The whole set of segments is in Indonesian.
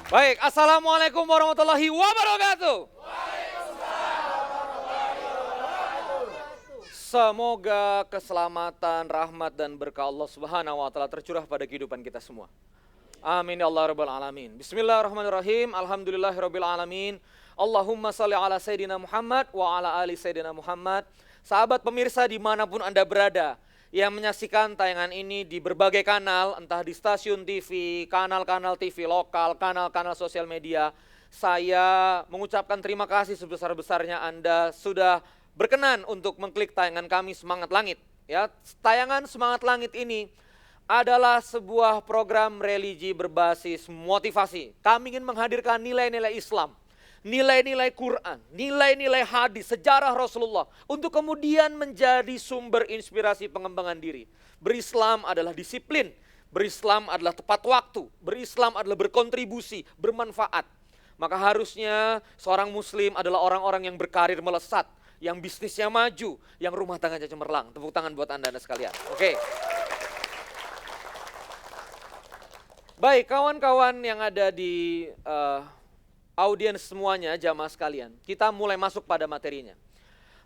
Baik, Assalamualaikum warahmatullahi wabarakatuh. Semoga keselamatan, rahmat dan berkah Allah Subhanahu wa taala tercurah pada kehidupan kita semua. Amin ya Allah rabbal alamin. Bismillahirrahmanirrahim. Alhamdulillahirabbil alamin. Allahumma shalli ala sayyidina Muhammad wa ala ali sayyidina Muhammad. Sahabat pemirsa dimanapun Anda berada yang menyaksikan tayangan ini di berbagai kanal, entah di stasiun TV, kanal-kanal TV lokal, kanal-kanal sosial media, saya mengucapkan terima kasih sebesar-besarnya Anda sudah berkenan untuk mengklik tayangan kami Semangat Langit. Ya, tayangan Semangat Langit ini adalah sebuah program religi berbasis motivasi. Kami ingin menghadirkan nilai-nilai Islam, nilai-nilai Quran, nilai-nilai hadis, sejarah Rasulullah untuk kemudian menjadi sumber inspirasi pengembangan diri. Berislam adalah disiplin, berislam adalah tepat waktu, berislam adalah berkontribusi, bermanfaat. Maka harusnya seorang muslim adalah orang-orang yang berkarir melesat, yang bisnisnya maju, yang rumah tangganya cemerlang. Tepuk tangan buat Anda sekalian. Oke. Baik, kawan-kawan yang ada di audiens semuanya, jamaah sekalian, kita mulai masuk pada materinya.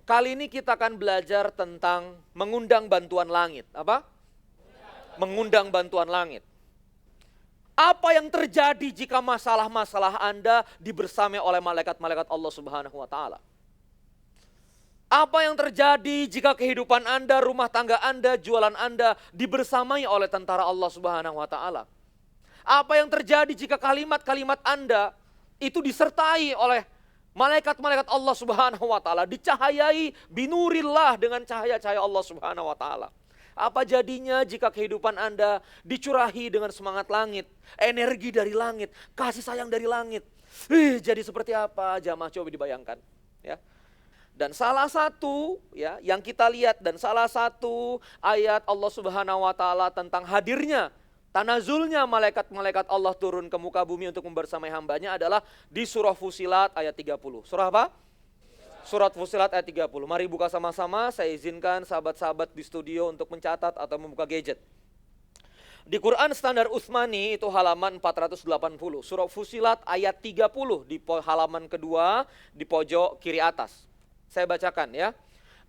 Kali ini kita akan belajar tentang mengundang bantuan langit. Apa? Mengundang bantuan langit. Apa yang terjadi jika masalah-masalah Anda dibersamai oleh malaikat-malaikat Allah Subhanahu wa taala? Apa yang terjadi jika kehidupan Anda, rumah tangga Anda, jualan Anda dibersamai oleh tentara Allah Subhanahu wa taala? Apa yang terjadi jika kalimat-kalimat Anda itu disertai oleh malaikat-malaikat Allah Subhanahu wa taala, dicahayai binurillah dengan cahaya-cahaya Allah Subhanahu wa taala? Apa jadinya jika kehidupan Anda dicurahi dengan semangat langit, energi dari langit, kasih sayang dari langit? Jadi seperti apa? Jamaah coba dibayangkan, ya. Dan salah satu ya yang kita lihat dan salah satu ayat Allah Subhanahu wa taala tentang hadirnya, tanazulnya malaikat-malaikat Allah turun ke muka bumi untuk membersamai hambanya adalah di surah Fussilat ayat 30. Surah apa? Surat Fussilat ayat 30. Mari buka sama-sama, saya izinkan sahabat-sahabat di studio untuk mencatat atau membuka gadget. Di Quran Standar Utsmani itu halaman 480. Surah Fussilat ayat 30 di halaman kedua di pojok kiri atas. Saya bacakan ya.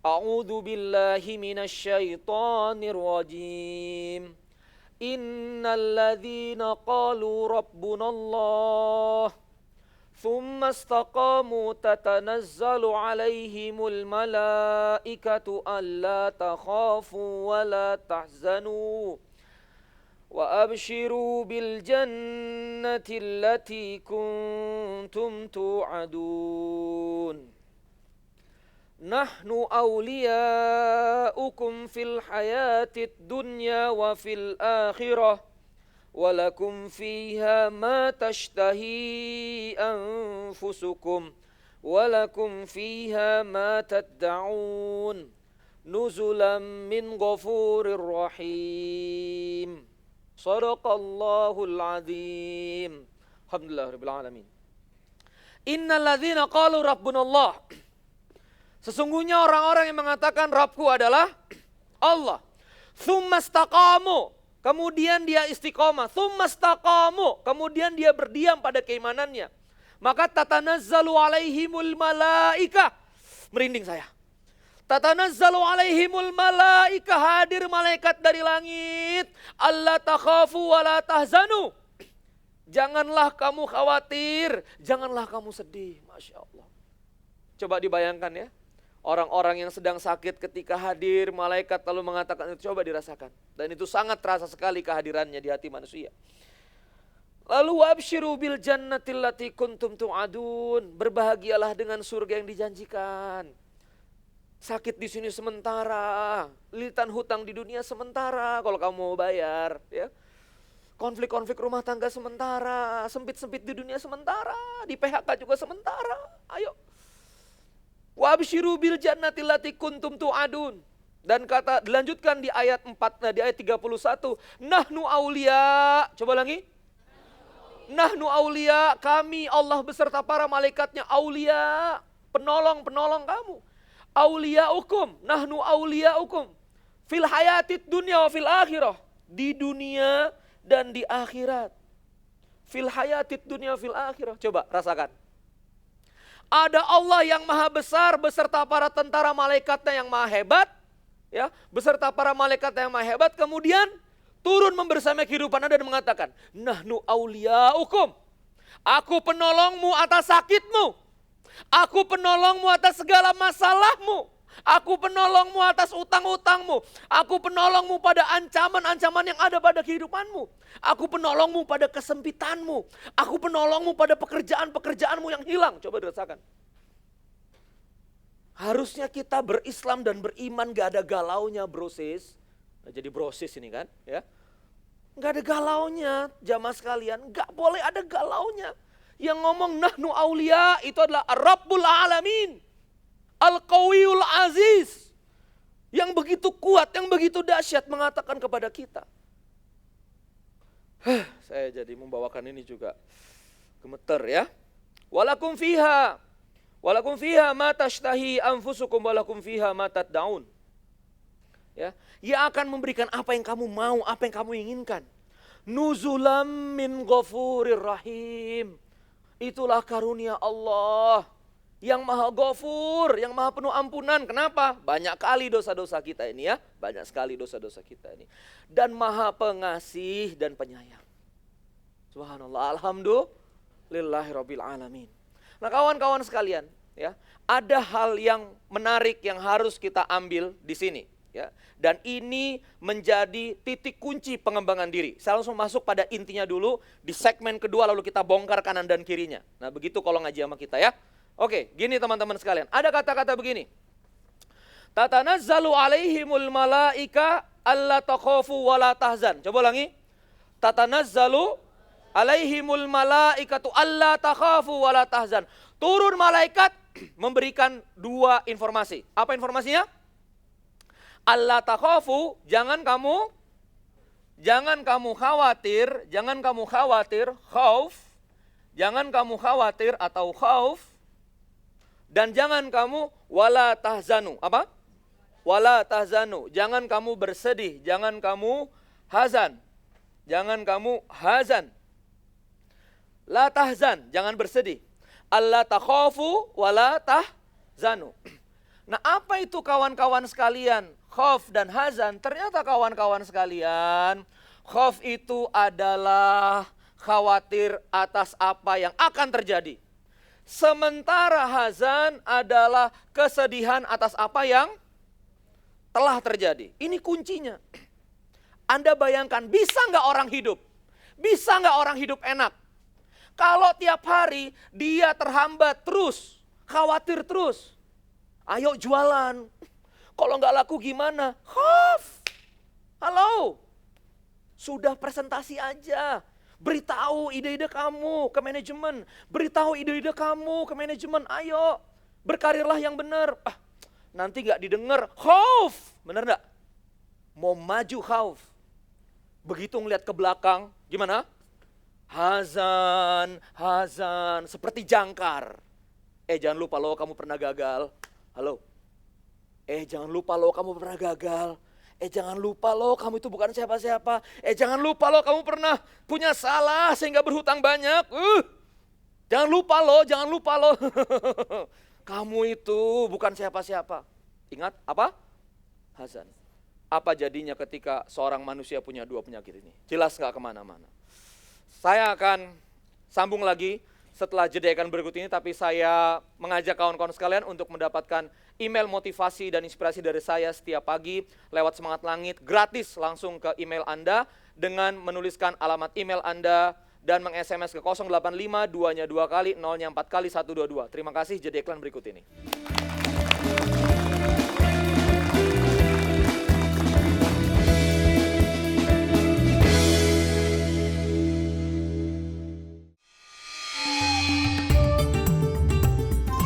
A'udzu billahi minasyaitonir rajim. Innalladzina qalu rabbunallah thumma istaqamu tatanazzalu alaihimul malaikatu alla takhafu wa la tahzanu wa abshiru bil jannati allati kuntum tu'adun. Nahnu awliyaukum fil hayatid dunya wa fil akhirah walakum fiha ma tashtahi anfusukum walakum fiha ma tad'un nuzulan min ghafurir rahim. Shadaqallahul azim. Alhamdulillahirabbil alamin. Innal ladzina qalu rabbunallah. Sesungguhnya orang-orang yang mengatakan Rabbku adalah Allah. Tsumma istaqamu, kemudian dia istiqomah. Tsumma istaqamu, kemudian dia berdiam pada keimanannya. Maka tatanazzalu alaihimul malaikah. Merinding saya. Tatanazzalu alaihimul malaikah, hadir malaikat dari langit. Alla takhafu wa la tahzanu. Janganlah kamu khawatir, janganlah kamu sedih. Masya Allah. Coba dibayangkan ya. Orang-orang yang sedang sakit ketika hadir malaikat lalu mengatakan itu, coba dirasakan. Dan itu sangat terasa sekali kehadirannya di hati manusia. Lalu wabshiru bil jannatil lati kuntum tu'adun. Berbahagialah dengan surga yang dijanjikan. Sakit di sini sementara, lilitan hutang di dunia sementara kalau kamu mau bayar, ya. Konflik-konflik rumah tangga sementara, sempit-sempit di dunia sementara, di PHK juga sementara. Ayo. Wa absyiru bil jannati allati kuntum tu'adun. Dan kata dilanjutkan di ayat 4, di ayat 31, nahnu aulia. Coba lagi. Nahnu aulia, kami Allah beserta para malaikatnya aulia, penolong-penolong kamu. Auliyaukum, nahnu auliyaukum fil hayatid dunya wa fil akhirah. Di dunia dan di akhirat. fil hayatid dunya fil akhirah. Coba rasakan. Ada Allah yang maha besar beserta para tentara malaikatnya yang maha hebat, ya, beserta para malaikat yang maha hebat, kemudian turun membersamai kehidupan Anda dan mengatakan, nahnu auliyaukum. Aku penolongmu atas sakitmu. Aku penolongmu atas segala masalahmu. Aku penolongmu atas utang-utangmu. Aku penolongmu pada ancaman-ancaman yang ada pada kehidupanmu. Aku penolongmu pada kesempitanmu. Aku penolongmu pada pekerjaan-pekerjaanmu yang hilang. Coba dirasakan. Harusnya kita berislam dan beriman gak ada galaunya brosis. Nah, jadi brosis ini kan, ya. Gak ada galaunya jamaah sekalian. Gak boleh ada galaunya. Yang ngomong nahnu aulia itu adalah Rabbul Alamin. Al-Qawiyul Aziz. Yang begitu kuat, yang begitu dahsyat mengatakan kepada kita. Saya jadi membawakan ini juga gemeter ya. Walakum fiha ma tashtahi anfusukum walakum fiha ma tad'un. Ya, Ia akan memberikan apa yang kamu mau, apa yang kamu inginkan. Nuzulam min ghafurir rahim. Itulah karunia Allah yang maha ghafur, yang maha penuh ampunan. Kenapa? Banyak kali dosa-dosa kita ini ya. Banyak sekali dosa-dosa kita ini. Dan maha pengasih dan penyayang. Subhanallah, alhamdulillahirabbil alamin. Nah kawan-kawan sekalian, ya, ada hal yang menarik yang harus kita ambil di sini. Ya, dan ini menjadi titik kunci pengembangan diri. Saya langsung masuk pada intinya dulu di segmen kedua, lalu kita bongkar kanan dan kirinya. Nah begitu kalau ngaji sama kita ya. Oke, gini teman-teman sekalian. Ada kata-kata begini. Tatanazzalu alaihimul malaika alla takhafu wa la tahzan. Coba ulangi. Tatanazzalu alaihimul malaikatu alla takhafu wa la tahzan. Turun malaikat memberikan dua informasi. Apa informasinya? Alla takhafu, jangan kamu khawatir, khauf. Jangan kamu khawatir atau khauf. Dan jangan kamu wala tahzanu. Apa? Wala tahzanu. Jangan kamu bersedih. Jangan kamu hazan. Jangan kamu hazan. La tahzan. Jangan bersedih. Alla takhafu wala tahzanu. Nah apa itu kawan-kawan sekalian? Khauf dan hazan. Ternyata kawan-kawan sekalian. Khauf itu adalah khawatir atas apa yang akan terjadi. Sementara hazan adalah kesedihan atas apa yang telah terjadi. Ini kuncinya. Anda bayangkan, bisa nggak orang hidup? Bisa nggak orang hidup enak? Kalau tiap hari dia terhambat terus, khawatir terus. Ayo jualan. Kalau nggak laku gimana? Khauf. Halo. Sudah presentasi aja. Beritahu ide-ide kamu ke manajemen. Beritahu ide-ide kamu ke manajemen. Ayo, berkarirlah yang benar. Nanti gak didengar. Khauf. Benar gak? Mau maju khauf. Begitu ngeliat ke belakang, gimana? Hazan. Seperti jangkar. Jangan lupa loh kamu pernah gagal. Halo. Jangan lupa loh kamu pernah gagal. Jangan lupa loh kamu itu bukan siapa-siapa. Jangan lupa loh kamu pernah punya salah sehingga berhutang banyak. Jangan lupa loh. Kamu itu bukan siapa-siapa. Ingat apa? Hazan. Apa jadinya ketika seorang manusia punya dua penyakit ini? Jelas gak kemana-mana. Saya akan sambung lagi setelah jeda iklan berikut ini, tapi saya mengajak kawan-kawan sekalian untuk mendapatkan email motivasi dan inspirasi dari saya setiap pagi lewat Semangat Langit, gratis langsung ke email Anda dengan menuliskan alamat email Anda dan meng-SMS ke 085 2-nya 2 kali, 0-nya 4 kali, 122. Terima kasih, jeda iklan berikut ini.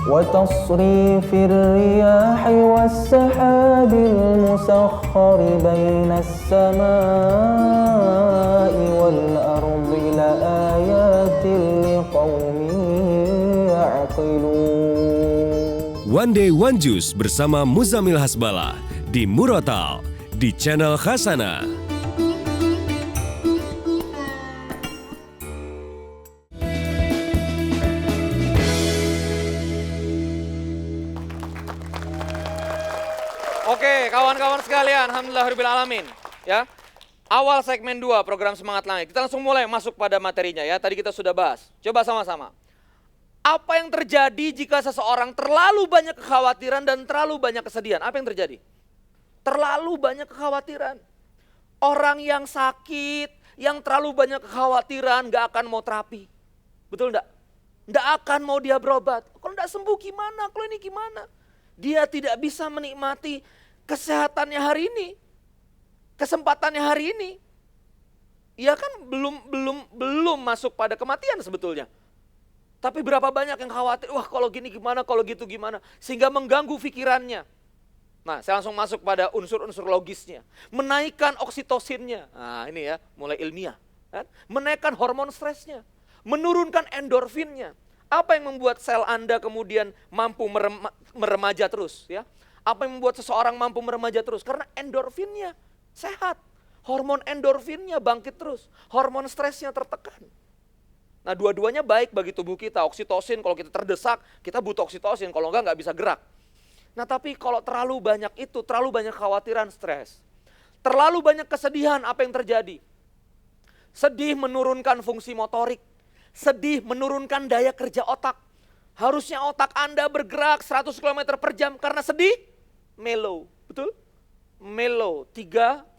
وتصريف الرياح والسحاب المسخر بين السماء والأرض لآيات لقوم يعقلون. One Day One Juice bersama Muzamil Hasbala di Murotal di channel Khasana. Oke, kawan-kawan sekalian, alhamdulillahirabbil alamin. Ya. Awal segmen 2 program Semangat Langit. Kita langsung mulai masuk pada materinya ya. Tadi kita sudah bahas. Coba sama-sama. Apa yang terjadi jika seseorang terlalu banyak kekhawatiran dan terlalu banyak kesedihan? Apa yang terjadi? Terlalu banyak kekhawatiran. Orang yang sakit, yang terlalu banyak kekhawatiran gak akan mau terapi. Betul enggak? Enggak akan mau dia berobat. Kalau enggak sembuh gimana? Kalau ini gimana? Dia tidak bisa menikmati kesehatannya hari ini. Kesempatannya hari ini. Ya kan belum masuk pada kematian sebetulnya. Tapi berapa banyak yang khawatir, wah kalau gini gimana, kalau gitu gimana. Sehingga mengganggu pikirannya. Nah, saya langsung masuk pada unsur-unsur logisnya. Menaikkan oksitosinnya. Nah, ini ya, mulai ilmiah. Kan? Menaikkan hormon stresnya. Menurunkan endorfinnya. Apa yang membuat sel Anda kemudian mampu meremaja terus? Ya? Apa yang membuat seseorang mampu meremaja terus? Karena endorfinnya sehat. Hormon endorfinnya bangkit terus. Hormon stresnya tertekan. Nah, dua-duanya baik bagi tubuh kita. Oksitosin, kalau kita terdesak, kita butuh oksitosin. Kalau enggak bisa gerak. Nah, tapi kalau terlalu banyak itu, terlalu banyak khawatiran, stres. Terlalu banyak kesedihan, apa yang terjadi? Sedih menurunkan fungsi motorik. Sedih menurunkan daya kerja otak. Harusnya otak Anda bergerak 100 km per jam karena sedih, mellow. Betul? Mellow, 35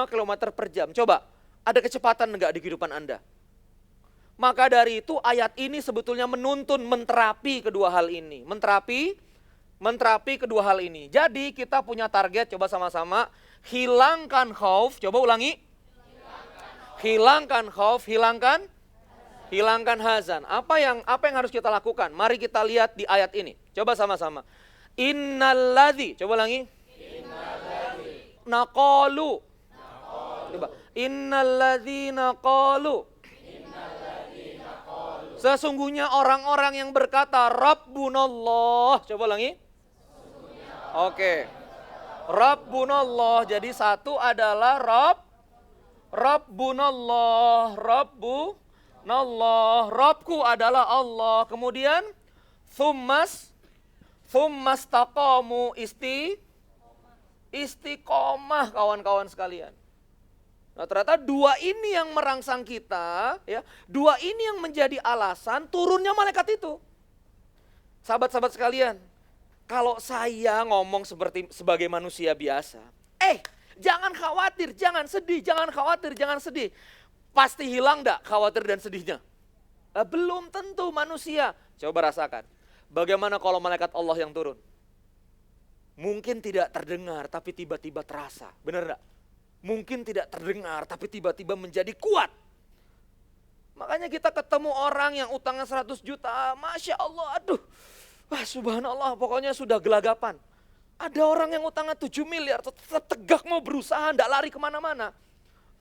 km per jam. Coba, ada kecepatan enggak di kehidupan Anda? Maka dari itu ayat ini sebetulnya menuntun menterapi kedua hal ini. Menterapi kedua hal ini. Jadi kita punya target, coba sama-sama. Hilangkan khauf, coba ulangi. Hilangkan khauf, hilangkan hazan. Apa yang harus kita lakukan? Mari kita lihat di ayat ini. Coba sama-sama. Innalladzi, coba ulangi. Naqalu. Coba. Innalladzina qalu. Sesungguhnya orang-orang yang berkata Rabbunallah. Coba ulangi. Oke. Rabbunallah. Jadi satu adalah Rabbunallah. Rabbku adalah Allah. Kemudian thummas taqamu istiqomah kawan-kawan sekalian. Nah, ternyata dua ini yang merangsang kita, ya. Dua ini yang menjadi alasan turunnya malaikat itu. Sahabat-sahabat sekalian, kalau saya ngomong sebagai manusia biasa, jangan khawatir, jangan sedih, jangan khawatir, jangan sedih. Pasti hilang enggak khawatir dan sedihnya? Belum tentu manusia. Coba rasakan. Bagaimana kalau malaikat Allah yang turun? Mungkin tidak terdengar tapi tiba-tiba terasa. Benar enggak? Mungkin tidak terdengar tapi tiba-tiba menjadi kuat. Makanya kita ketemu orang yang utangnya 100 juta. Masya Allah, aduh. Wah subhanallah, pokoknya sudah gelagapan. Ada orang yang utangnya 7 miliar, tetap tegak mau berusaha, enggak lari kemana-mana.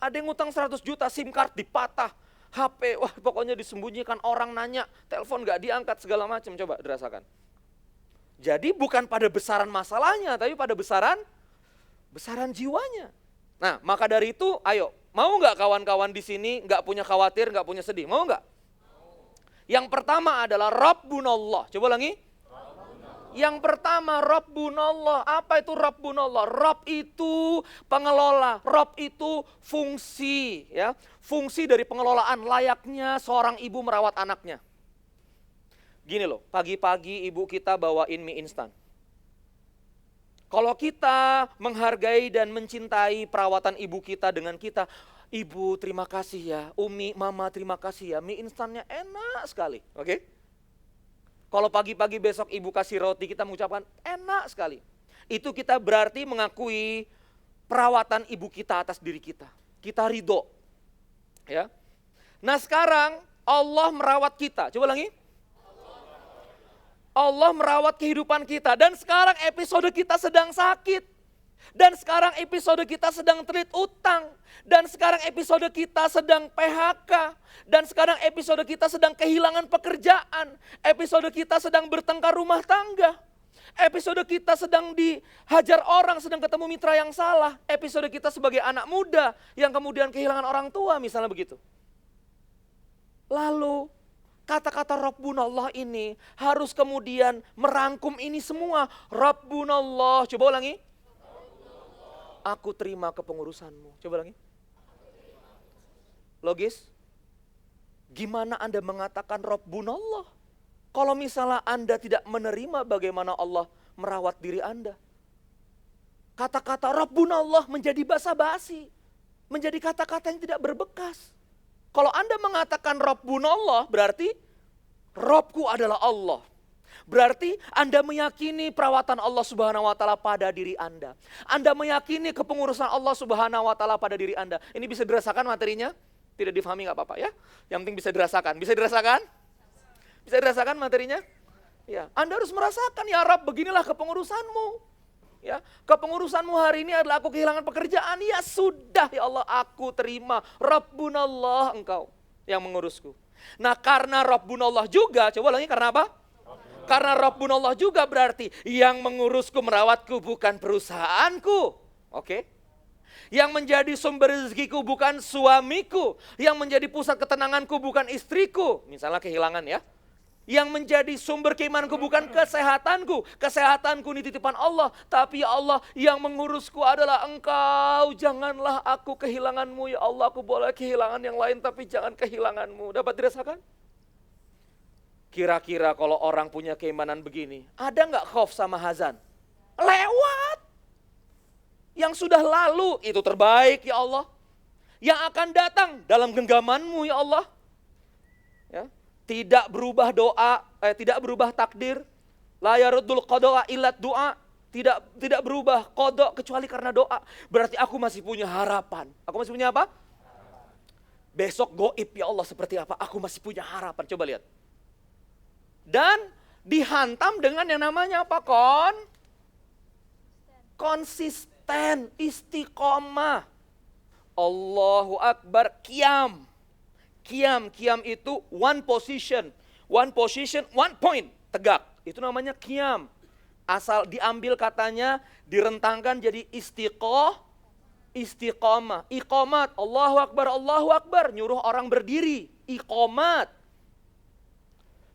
Ada yang utang 100 juta, SIM card dipatah. HP, wah pokoknya disembunyikan, orang nanya, telepon enggak diangkat, segala macam. Coba dirasakan. Jadi bukan pada besaran masalahnya, tapi pada besaran jiwanya. Nah, maka dari itu, ayo, mau nggak kawan-kawan di sini nggak punya khawatir, nggak punya sedih, mau nggak? Yang pertama adalah Rabbunallah. Coba ulangi. Yang pertama Rabbunallah. Apa itu Rabbunallah? Rabb itu pengelola, Rabb itu fungsi, ya, fungsi dari pengelolaan layaknya seorang ibu merawat anaknya. Gini loh, pagi-pagi ibu kita bawain mie instan. Kalau kita menghargai dan mencintai perawatan ibu kita dengan kita, ibu terima kasih ya, Umi, Mama terima kasih ya, mie instannya enak sekali, oke? Kalau pagi-pagi besok ibu kasih roti, kita mengucapkan enak sekali. Itu kita berarti mengakui perawatan ibu kita atas diri kita. Kita ridho, ya. Nah sekarang Allah merawat kita, coba ulangi. Allah merawat kehidupan kita dan sekarang episode kita sedang sakit. Dan sekarang episode kita sedang terlilit utang. Dan sekarang episode kita sedang PHK. Dan sekarang episode kita sedang kehilangan pekerjaan. Episode kita sedang bertengkar rumah tangga. Episode kita sedang dihajar orang, sedang ketemu mitra yang salah. Episode kita sebagai anak muda yang kemudian kehilangan orang tua, misalnya begitu. Lalu kata-kata Rabbunallah ini harus kemudian merangkum ini semua. Rabbunallah, coba ulangi. aku terima kepengurusanmu. Coba lagi. Logis? Gimana Anda mengatakan Rabbunallah? Kalau misalnya Anda tidak menerima bagaimana Allah merawat diri Anda. Kata-kata Rabbunallah menjadi basa-basi. Menjadi kata-kata yang tidak berbekas. Kalau Anda mengatakan Rabbunallah berarti Rabbku adalah Allah. Berarti Anda meyakini perawatan Allah Subhanahu wa taala pada diri Anda. Anda meyakini kepengurusan Allah Subhanahu wa taala pada diri Anda. Ini bisa dirasakan materinya? Tidak difahami nggak apa-apa ya. Yang penting bisa dirasakan. Bisa dirasakan? Bisa dirasakan materinya? Ya, Anda harus merasakan, ya Rabb, beginilah kepengurusanmu. Ya, kepengurusanmu hari ini adalah aku kehilangan pekerjaan. Ya sudah ya Allah, aku terima. Rabbunallah, engkau yang mengurusku. Nah, karena Rabbunallah juga, coba lagi karena apa? Karena Rabbunallah juga berarti yang mengurusku, merawatku bukan perusahaanku. Oke? Yang menjadi sumber rezekiku bukan suamiku. Yang menjadi pusat ketenanganku bukan istriku. Misalnya kehilangan ya. Yang menjadi sumber keimananku bukan kesehatanku. Kesehatanku ini titipan Allah. Tapi ya Allah, yang mengurusku adalah engkau. Janganlah aku kehilanganmu ya Allah. Aku boleh kehilangan yang lain tapi jangan kehilanganmu. Dapat dirasakan? Kira-kira kalau orang punya keimanan begini, ada nggak khauf sama hazan? Lewat. Yang sudah lalu itu terbaik ya Allah. Yang akan datang dalam genggamanmu ya Allah. Ya. Tidak berubah doa, tidak berubah takdir. La yaruddul qada'a illa du'a. Tidak berubah qada kecuali karena doa. Berarti aku masih punya harapan. Aku masih punya apa? Besok goib ya Allah seperti apa? Aku masih punya harapan. Coba lihat. Dan dihantam dengan yang namanya apa? Konsisten, istiqomah. Allahu Akbar, qiyam. Qiyam itu one position, one point, tegak. Itu namanya qiyam. Asal diambil katanya, direntangkan jadi istiqomah. Iqomat, Allahu Akbar, nyuruh orang berdiri. Iqomat.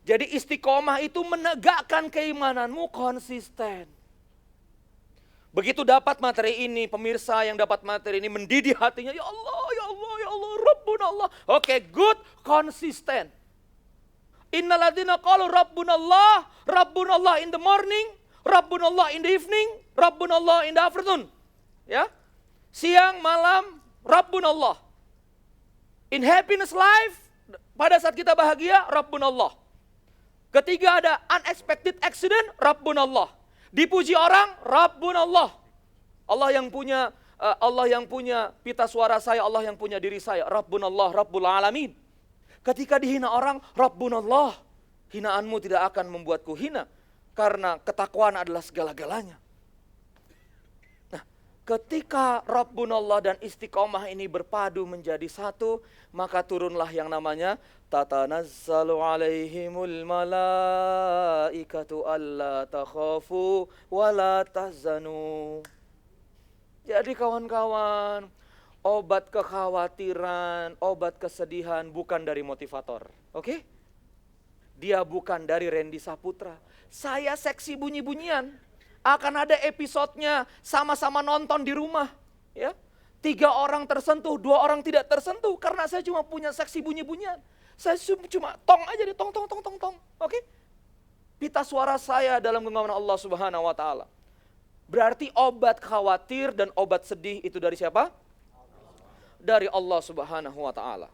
Jadi istiqomah itu menegakkan keimananmu konsisten. Begitu dapat materi ini, pemirsa yang dapat materi ini mendidih hatinya, ya Allah, Rabbunallah. Oke, good, konsisten. Innalladzina qalu Rabbunallah in the morning, Rabbunallah in the evening, Rabbunallah in the afternoon. Ya. Siang, malam, Rabbunallah. In happiness life, pada saat kita bahagia, Rabbunallah. Ketika ada unexpected accident, Rabbunallah. Dipuji orang, Rabbunallah. Allah yang punya pita suara saya, Allah yang punya diri saya. Rabbunallah, Rabbul Alamin. Ketika dihina orang, Rabbunallah. Hinaanmu tidak akan membuatku hina. Karena ketakwaan adalah segala-galanya. Nah, ketika Rabbunallah dan istiqomah ini berpadu menjadi satu, maka turunlah yang namanya tatanazzalu alaihimul malaikatu alla takhafu wa la tahzanu. Jadi kawan-kawan, obat kekhawatiran, obat kesedihan bukan dari motivator. Oke? Dia bukan dari Randy Saputra. Saya seksi bunyi-bunyian. Akan ada episodenya sama-sama nonton di rumah. Ya, 3 orang tersentuh, 2 orang tidak tersentuh. Karena saya cuma punya seksi bunyi-bunyian. Saya cuma tong aja deh, tong. Oke? Pita suara saya dalam genggaman Allah Subhanahu wa taala. Berarti obat khawatir dan obat sedih itu dari siapa? Dari Allah Subhanahu wa taala.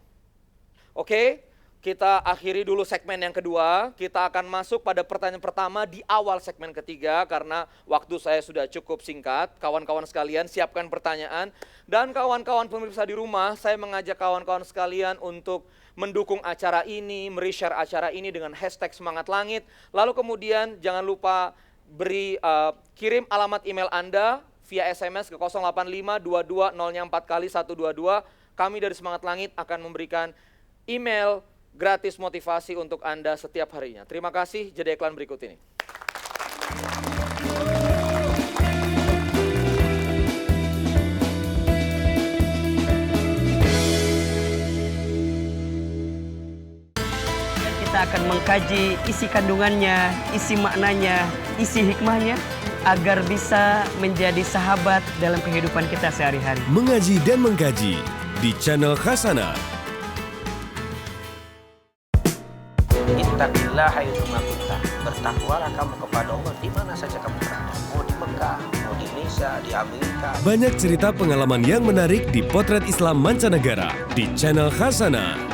Oke? Kita akhiri dulu segmen yang kedua. Kita akan masuk pada pertanyaan pertama di awal segmen ketiga karena waktu saya sudah cukup singkat. Kawan-kawan sekalian siapkan pertanyaan. Dan kawan-kawan pemirsa di rumah, saya mengajak kawan-kawan sekalian untuk mendukung acara ini, mereshare acara ini dengan hashtag Semangat Langit. Lalu kemudian jangan lupa kirim alamat email Anda via SMS ke 08522 0-nya 4 kali 122. Kami dari Semangat Langit akan memberikan email gratis motivasi untuk Anda setiap harinya. Terima kasih, jeda iklan berikut ini. Kita akan mengkaji isi kandungannya, isi maknanya, isi hikmahnya agar bisa menjadi sahabat dalam kehidupan kita sehari-hari. Mengaji dan mengkaji di channel Hasanah. Ittaqillah haitsuma kunta. Bertakwalah kamu kepada Allah di mana saja kamu berada. Mau di Mekah, mau di Indonesia, di Amerika. Banyak cerita pengalaman yang menarik di Potret Islam Mancanegara di channel Hasanah.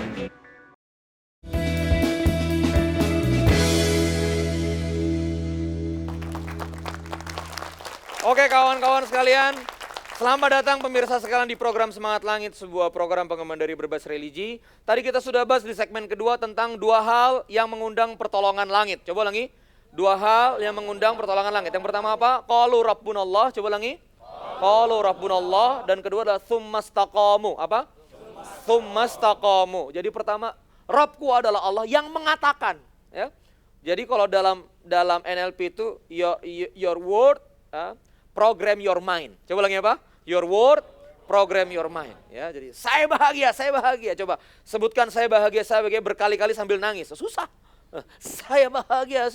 Oke kawan-kawan sekalian, selamat datang pemirsa sekalian di program Semangat Langit, sebuah program pengemban dari berbagai religi. Tadi kita sudah bahas di segmen kedua tentang dua hal yang mengundang pertolongan langit. Coba lagi, dua hal yang mengundang pertolongan langit. Yang pertama apa? Qalu Rabbunallah, coba lagi. Qalu Rabbunallah, dan kedua adalah Tsumastaqamu. Apa? Tsumastaqamu. Jadi pertama, Rabbku adalah Allah yang mengatakan. Ya. Jadi kalau dalam NLP itu your word, program your mind. Coba lagi apa? Your word, program your mind. Ya, jadi saya bahagia, saya bahagia. Coba sebutkan saya bahagia berkali-kali sambil nangis. Susah. Saya bahagia,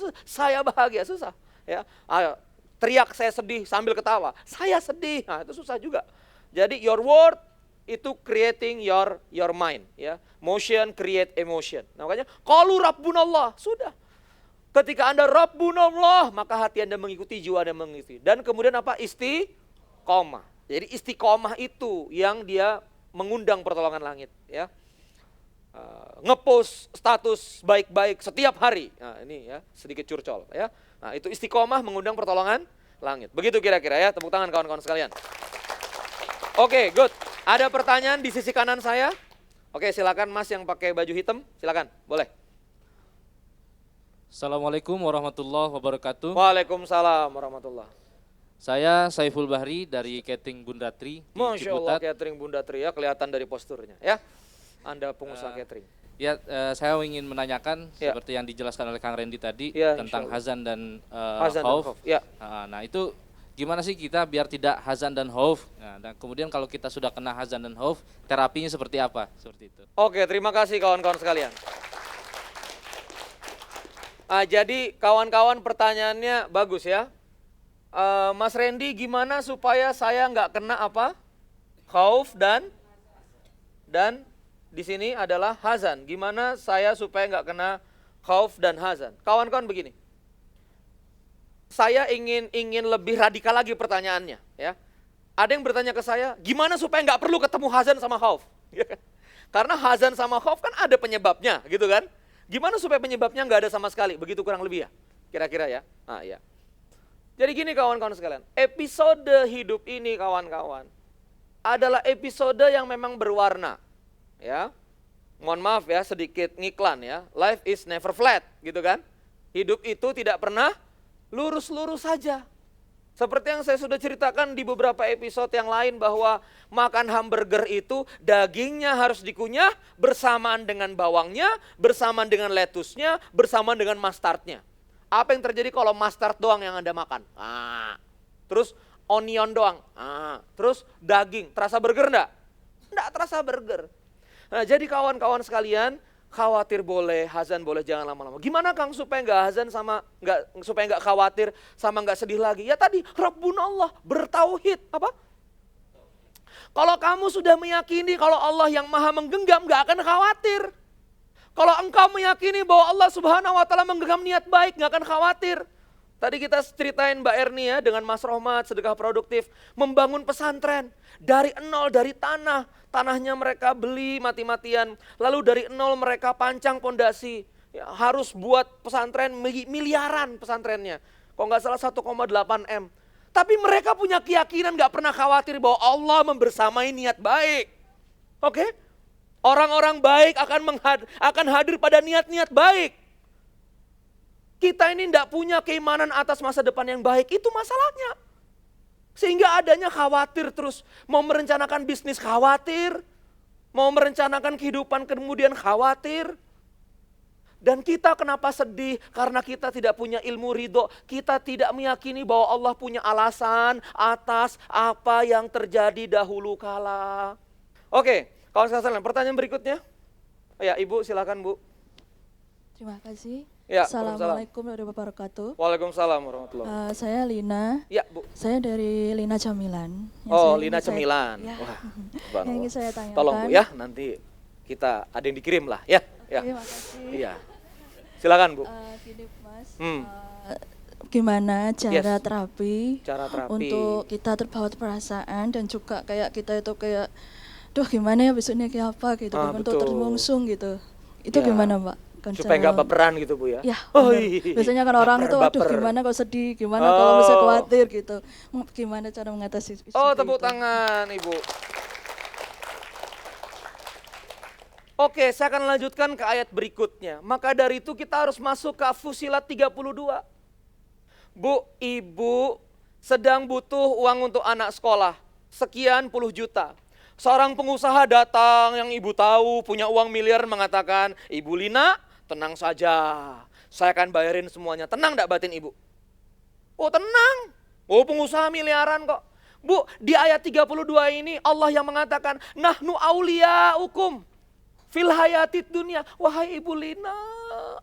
susah. Ya, ayo, teriak saya sedih sambil ketawa. Saya sedih. Nah, itu susah juga. Jadi your word itu creating your mind. Ya, motion create emotion. Nah, makanya qalu Rabbunallah, sudah. Ketika Anda Rabbunallah, maka hati Anda mengikuti, jiwa Anda mengikuti. Dan kemudian apa? Istiqomah. Jadi istiqomah itu yang dia mengundang pertolongan langit. Ya. Ngepost status baik-baik setiap hari. Nah, ini ya sedikit curcol. Ya. Nah, itu istiqomah mengundang pertolongan langit. Begitu kira-kira ya. Tepuk tangan kawan-kawan sekalian. Oke, good. Ada pertanyaan di sisi kanan saya? Oke, silakan Mas yang pakai baju hitam. Silakan, boleh. Assalamualaikum warahmatullahi wabarakatuh. Waalaikumsalam warahmatullahi. Saya Saiful Bahri dari Catering Bunda Tri di Masya Allah, Ciputat. Catering Bunda Tri ya, kelihatan dari posturnya ya. Anda pengusaha catering. Ya, saya ingin menanyakan Ya. seperti yang dijelaskan oleh Kang Randy tadi Ya, tentang insya hazan dan Hazan dan khauf. khauf, ya. Nah, itu gimana sih kita biar tidak hazan dan khauf? Nah, dan kemudian kalau kita sudah kena hazan dan khauf, terapinya seperti apa? Seperti itu. Oke, terima kasih kawan-kawan sekalian. Jadi kawan-kawan pertanyaannya bagus ya. Mas Randy, gimana supaya saya nggak kena apa? Khauf dan di sini adalah hazan. Gimana saya supaya nggak kena khauf dan hazan? Kawan-kawan begini. Saya ingin lebih radikal lagi pertanyaannya ya. Ada yang bertanya ke saya, gimana supaya nggak perlu ketemu hazan sama khauf? Karena hazan sama khauf kan ada penyebabnya gitu kan. Gimana supaya penyebabnya nggak ada sama sekali? Begitu kurang lebih ya, kira-kira ya. Nah, ya. Jadi gini kawan-kawan sekalian, episode hidup ini kawan-kawan adalah episode yang memang berwarna. Ya, mohon maaf ya sedikit ngiklan ya. Life is never flat, gitu kan? Hidup itu tidak pernah lurus-lurus saja. Seperti yang saya sudah ceritakan di beberapa episode yang lain bahwa makan hamburger itu dagingnya harus dikunyah bersamaan dengan bawangnya, bersamaan dengan lettuce-nya, bersamaan dengan mustardnya. Apa yang terjadi kalau mustard doang yang Anda makan? Terus onion doang. Terus daging, terasa burger enggak? Enggak terasa burger. Nah, jadi kawan-kawan sekalian, khawatir boleh, hazan boleh, jangan lama-lama. Gimana Kang supaya nggak hazan supaya nggak khawatir sama nggak sedih lagi? Ya tadi Rabbunallah, bertauhid apa? Kalau kamu sudah meyakini kalau Allah yang maha menggenggam, nggak akan khawatir. Kalau engkau meyakini bahwa Allah Subhanahu wa Ta'ala menggenggam niat baik, nggak akan khawatir. Tadi kita ceritain Mbak Erni ya dengan Mas Rohmat, sedekah produktif, membangun pesantren dari nol, dari tanahnya mereka beli mati-matian, lalu dari nol mereka pancang pondasi, ya, harus buat pesantren miliaran pesantrennya, kalau nggak salah 1,8 M. Tapi mereka punya keyakinan nggak pernah khawatir bahwa Allah membersamai niat baik. Oke? Orang-orang baik akan hadir pada niat-niat baik. Kita ini tidak punya keimanan atas masa depan yang baik, itu masalahnya. Sehingga adanya khawatir terus, mau merencanakan bisnis khawatir, mau merencanakan kehidupan kemudian khawatir. Dan kita kenapa sedih? Karena kita tidak punya ilmu ridho, kita tidak meyakini bahwa Allah punya alasan atas apa yang terjadi dahulu kala. Oke, kawan sekalian, pertanyaan berikutnya. Ya, Ibu silakan Bu. Terima kasih. Ya, Assalamualaikum warahmatullahi wabarakatuh. Waalaikumsalam warahmatullahi wabarakatuh. Saya Lina. Ya, Bu. Saya dari Lina Camilan. Oh, Lina Cemilan. Ya. Wah, Yang ingin saya tanyakan. tolong Bu ya, nanti kita ada yang dikirim lah ya. Ya. Terima kasih. Iya. Silakan Bu. Gini Mas, Hmm. gimana cara Yes. terapi Cara terapi. untuk kita terbawa perasaan dan juga kayak kita itu kayak, duh gimana ya besoknya kayak apa gitu, untuk betul. termungsung gitu. Itu Ya. gimana Mbak? Kan Supaya nggak baperan gitu Bu ya. Ya, Oh, bener. Biasanya kan orang itu, waduh baper. gimana kalau sedih, gimana kalau misalnya khawatir gitu. Gimana cara mengatasi Oh, seperti tepuk itu? tangan Ibu. Oke, saya akan lanjutkan ke ayat berikutnya. Maka dari itu kita harus masuk ke Fusilat 32. Bu, Ibu sedang butuh uang untuk anak sekolah. Sekian puluh juta. Seorang pengusaha datang yang Ibu tahu punya uang miliar mengatakan, Ibu Lina, tenang saja. Saya akan bayarin semuanya. Tenang enggak batin Ibu? Oh tenang. Oh pengusaha miliaran kok. Bu, di ayat 32 ini Allah yang mengatakan, Nahnu awliya'ukum fil hayatid dunia. Wahai Ibu Lina,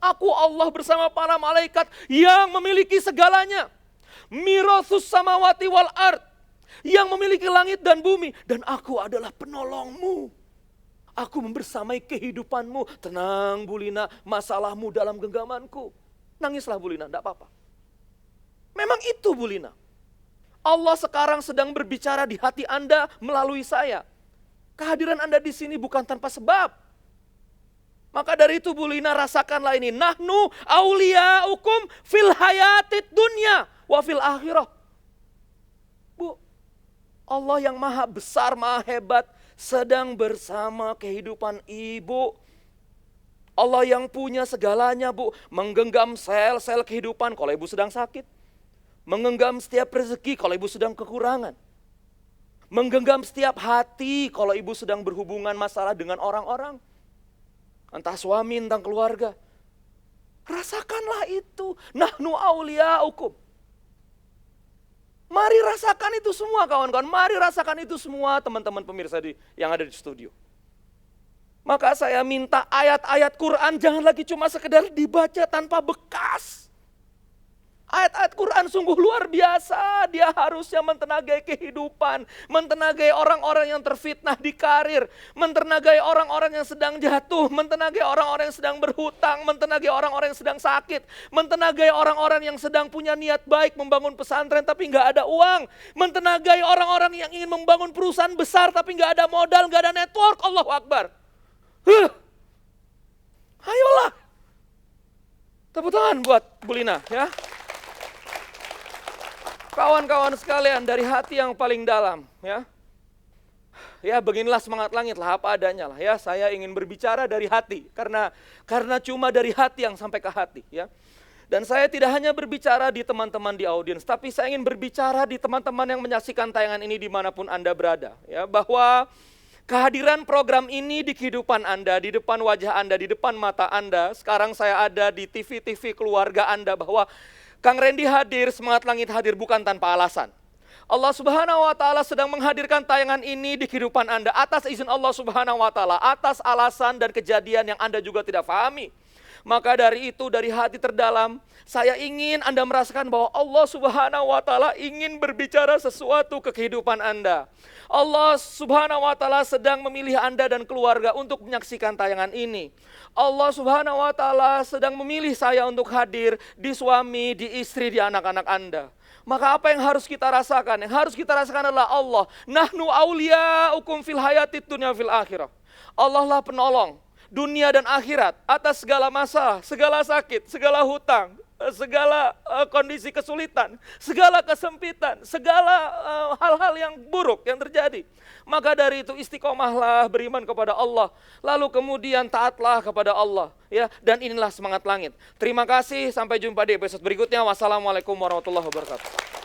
aku Allah bersama para malaikat yang memiliki segalanya. Mirathus samawati wal ard, yang memiliki langit dan bumi. Dan aku adalah penolongmu. Aku membersamai kehidupanmu. Tenang Bu Lina, masalahmu dalam genggamanku. Nangislah Bu Lina, enggak apa-apa. Memang itu Bu Lina. Allah sekarang sedang berbicara di hati Anda melalui saya. Kehadiran Anda di sini bukan tanpa sebab. Maka dari itu Bu Lina rasakanlah ini. Nahnu awliya'ukum fil hayatid dunya wa fil akhirah. Bu, Allah yang maha besar, maha hebat sedang bersama kehidupan Ibu. Allah yang punya segalanya Bu, menggenggam sel-sel kehidupan kalau Ibu sedang sakit. Menggenggam setiap rezeki kalau Ibu sedang kekurangan. Menggenggam setiap hati kalau Ibu sedang berhubungan masalah dengan orang-orang. Entah suami, entah keluarga. Rasakanlah itu. Nahnu awliya'ukum. Mari rasakan itu semua kawan-kawan. Mari rasakan itu semua teman-teman pemirsa yang ada di studio. Maka saya minta ayat-ayat Quran jangan lagi cuma sekedar dibaca tanpa bekas. Ayat-ayat Quran sungguh luar biasa. Dia harusnya mentenagai kehidupan. Mentenagai orang-orang yang terfitnah di karir. Mentenagai orang-orang yang sedang jatuh. Mentenagai orang-orang yang sedang berhutang. Mentenagai orang-orang yang sedang sakit. Mentenagai orang-orang yang sedang punya niat baik membangun pesantren tapi nggak ada uang. Mentenagai orang-orang yang ingin membangun perusahaan besar tapi nggak ada modal, nggak ada network. Allahu Akbar. Ayolah. Tepuk tangan buat Bu Lina ya. Kawan-kawan sekalian dari hati yang paling dalam ya. Ya beginilah semangat langit lah apa adanya lah ya. Saya ingin berbicara dari hati karena cuma dari hati yang sampai ke hati ya. Dan saya tidak hanya berbicara di teman-teman di audiens, tapi saya ingin berbicara di teman-teman yang menyaksikan tayangan ini dimanapun Anda berada ya. Bahwa kehadiran program ini di kehidupan Anda, di depan wajah Anda, di depan mata Anda. Sekarang saya ada di TV-TV keluarga Anda bahwa Kang Randy hadir, Semangat Langit hadir bukan tanpa alasan. Allah Subhanahu wa Ta'ala sedang menghadirkan tayangan ini di kehidupan Anda atas izin Allah Subhanahu wa Ta'ala, atas alasan dan kejadian yang Anda juga tidak pahami. Maka dari itu, dari hati terdalam, saya ingin Anda merasakan bahwa Allah Subhanahu wa Ta'ala ingin berbicara sesuatu ke kehidupan Anda. Allah Subhanahu wa Ta'ala sedang memilih Anda dan keluarga untuk menyaksikan tayangan ini. Allah Subhanahu wa Ta'ala sedang memilih saya untuk hadir di suami, di istri, di anak-anak Anda. Maka apa yang harus kita rasakan? Yang harus kita rasakan adalah Allah. Nahnu awliya'ukum fil hayatid dunya fil akhirah. Allah lah penolong dunia dan akhirat atas segala masalah, segala sakit, segala hutang, segala kondisi kesulitan, segala kesempitan, segala hal-hal yang buruk yang terjadi. Maka dari itu istiqomahlah beriman kepada Allah, lalu kemudian taatlah kepada Allah ya. Dan inilah Semangat Langit. Terima kasih, sampai jumpa di episode berikutnya. Wassalamualaikum warahmatullahi wabarakatuh.